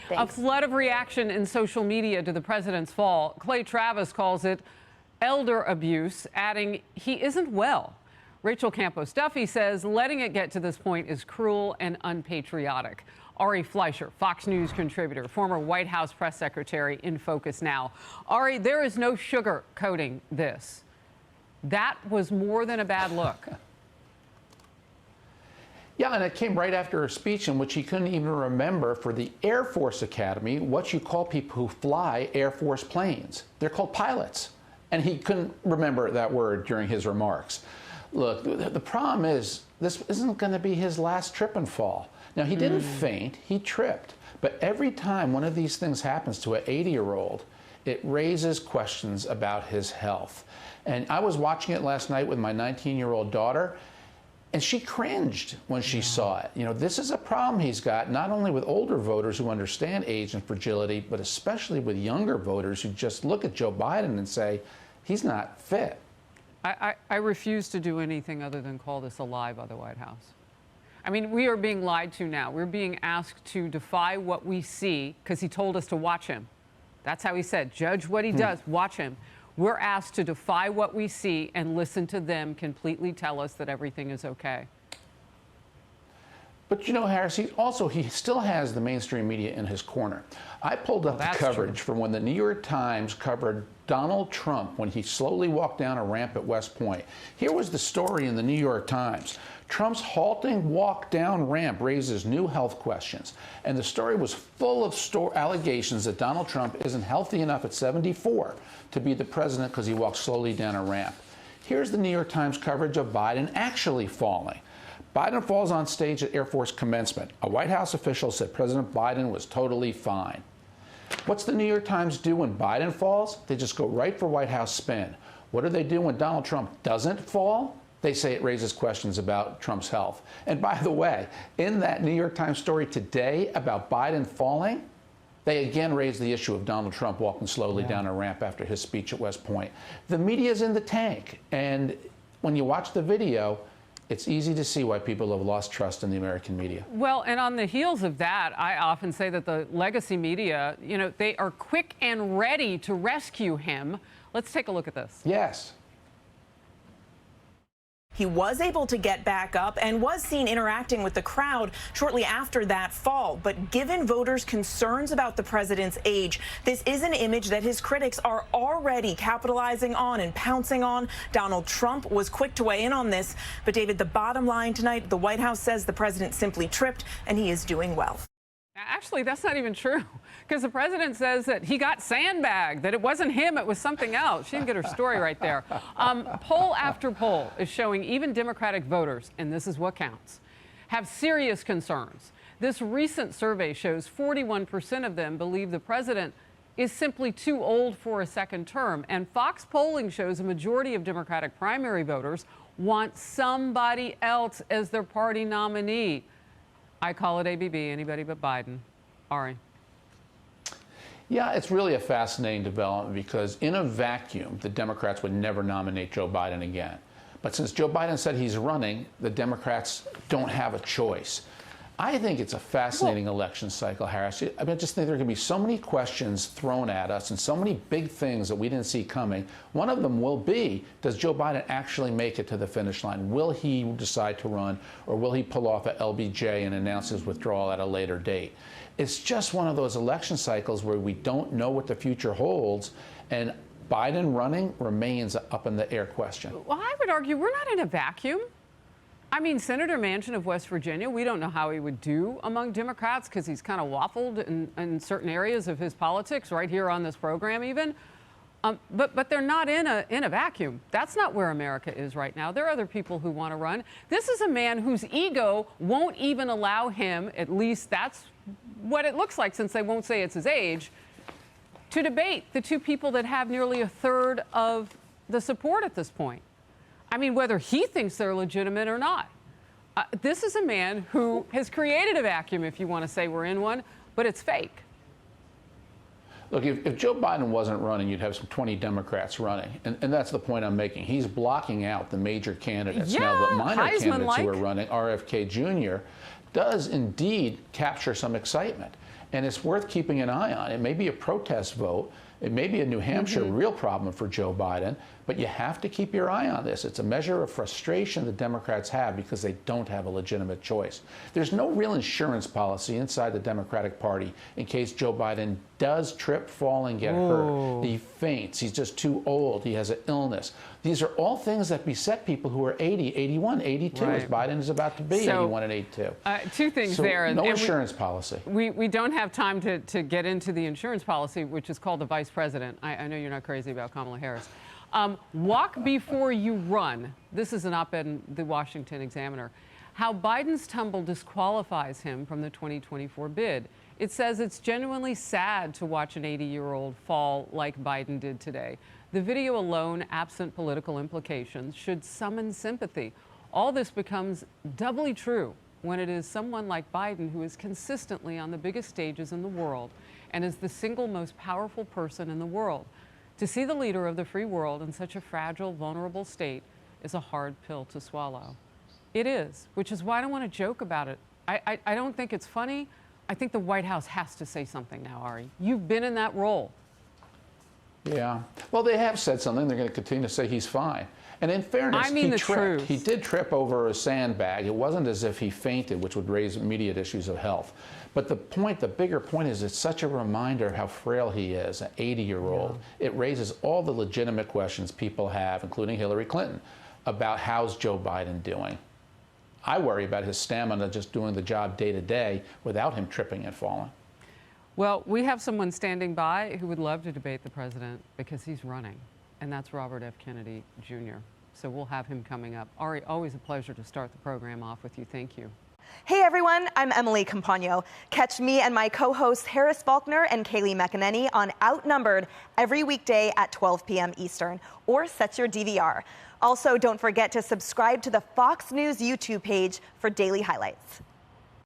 Thanks. A flood of reaction in social media to the president's fall. Clay Travis calls it elder abuse, adding he isn't well. Rachel Campos Duffy says letting it get to this point is cruel and unpatriotic. Ari Fleischer, Fox News contributor, former White House press secretary, in focus now. Ari, there is no sugarcoating this. That was more than a bad look. Yeah, and it came right after a speech in which he couldn't even remember for the Air Force Academy what you call people who fly Air Force planes. They're called pilots. And he couldn't remember that word during his remarks. Look, the problem is this isn't going to be his last trip and fall. Now, he didn't faint, he tripped. But every time one of these things happens to an 80-year-old, it raises questions about his health. And I was watching it last night with my 19-year-old daughter, and she cringed when she saw it. You know, this is a problem he's got, not only with older voters who understand age and fragility, but especially with younger voters who just look at Joe Biden and say, he's not fit. I refuse to do anything other than call this a lie by the White House. I mean, we are being lied to now. We're being asked to defy what we see because he told us to watch him. That's how he said, judge what he does, watch him. We're asked to defy what we see and listen to them completely tell us that everything is okay. But you know, Harris, he still has the mainstream media in his corner. I pulled up the coverage from when the New York Times covered Donald Trump when he slowly walked down a ramp at West Point. Here was the story in the New York Times. Trump's halting walk down ramp raises new health questions. And the story was full of allegations that Donald Trump isn't healthy enough at 74 to be the president because he walked slowly down a ramp. Here's the New York Times coverage of Biden actually falling. Biden falls on stage at Air Force commencement. A White House official said President Biden was totally fine. What's the New York Times do when Biden falls? They just go right for White House spin. What do they do when Donald Trump doesn't fall? They say it raises questions about Trump's health. And by the way, in that New York Times story today about Biden falling, they again raised the issue of Donald Trump walking slowly down a ramp after his speech at West Point. The media's in the tank. And when you watch the video, it's easy to see why people have lost trust in the American media. Well, and on the heels of that, I often say that the legacy media, you know, they are quick and ready to rescue him. Let's take a look at this. Yes. He was able to get back up and was seen interacting with the crowd shortly after that fall. But given voters' concerns about the president's age, this is an image that his critics are already capitalizing on and pouncing on. Donald Trump was quick to weigh in on this. But, David, the bottom line tonight, the White House says the president simply tripped and he is doing well. Actually, that's not even true, because the president says that he got sandbagged, that it wasn't him, it was something else. She didn't get her story right there. Poll after poll is showing even Democratic voters, and this is what counts, have serious concerns. This recent survey shows 41% of them believe the president is simply too old for a second term. And Fox polling shows a majority of Democratic primary voters want somebody else as their party nominee. I call it ABB, anybody but Biden. Ari. Yeah, it's really a fascinating development because in a vacuum, the Democrats would never nominate Joe Biden again. But since Joe Biden said he's running, the Democrats don't have a choice. I think it's a fascinating election cycle, Harris. I mean, I just think there are going to be so many questions thrown at us and so many big things that we didn't see coming. One of them will be, does Joe Biden actually make it to the finish line? Will he decide to run, or will he pull off a LBJ and announce his withdrawal at a later date? It's just one of those election cycles where we don't know what the future holds, and Biden running remains up in the air question. Well, I would argue we're not in a vacuum. I mean, Senator Manchin of West Virginia, we don't know how he would do among Democrats because he's kind of waffled in certain areas of his politics, right here on this program even. But they're not in a vacuum. That's not where America is right now. There are other people who want to run. This is a man whose ego won't even allow him, at least that's what it looks like since they won't say it's his age, to debate the two people that have nearly a third of the support at this point. I mean, whether he thinks they're legitimate or not. This is a man who has created a vacuum, if you want to say we're in one, but it's fake. Look, if Joe Biden wasn't running, you'd have some 20 Democrats running. And that's the point I'm making. He's blocking out the major candidates. Yeah, now, the minor Heisman-like candidates who are running, RFK Jr., does indeed capture some excitement. and it's worth keeping an eye on. It may be a protest vote. It may be a New Hampshire real problem for Joe Biden, but you have to keep your eye on this. It's a measure of frustration the Democrats have because they don't have a legitimate choice. There's no real insurance policy inside the Democratic Party in case Joe Biden does trip, fall, and get hurt. He faints. He's just too old. He has an illness. These are all things that beset people who are 80, 81, 82, as Biden is about to be, 81 and 82. Two things there. No insurance policy. We don't have time to get into the insurance policy, which is called the vice president. I know you're not crazy about Kamala Harris. Walk before you run. This is an op-ed in the Washington Examiner. How Biden's tumble disqualifies him from the 2024 bid. It says it's genuinely sad to watch an 80-year-old fall like Biden did today. The video alone, absent political implications, should summon sympathy. All this becomes doubly true when it is someone like Biden who is consistently on the biggest stages in the world and is the single most powerful person in the world. To see the leader of the free world in such a fragile, vulnerable state is a hard pill to swallow. It is, which is why I don't want to joke about it. I don't think it's funny. I think the White House has to say something now, Ari. You've been in that role. Yeah. Well, they have said something. They're going to continue to say he's fine. And in fairness, I mean he tripped. Truth. He did trip over a sandbag. It wasn't as if he fainted, which would raise immediate issues of health. But the bigger point is it's such a reminder how frail he is, an 80-year-old. Yeah. It raises all the legitimate questions people have, including Hillary Clinton, about how's Joe Biden doing. I worry about his stamina just doing the job day to day without him tripping and falling. Well, we have someone standing by who would love to debate the president because he's running, and that's Robert F. Kennedy, Jr. So we'll have him coming up. Ari, always a pleasure to start the program off with you. Thank you. Hey everyone, I'm Emily Campagno. Catch me and my co-hosts Harris Faulkner and Kaylee McEnany on Outnumbered every weekday at 12 p.m. Eastern, or set your DVR. Also, don't forget to subscribe to the Fox News YouTube page for daily highlights.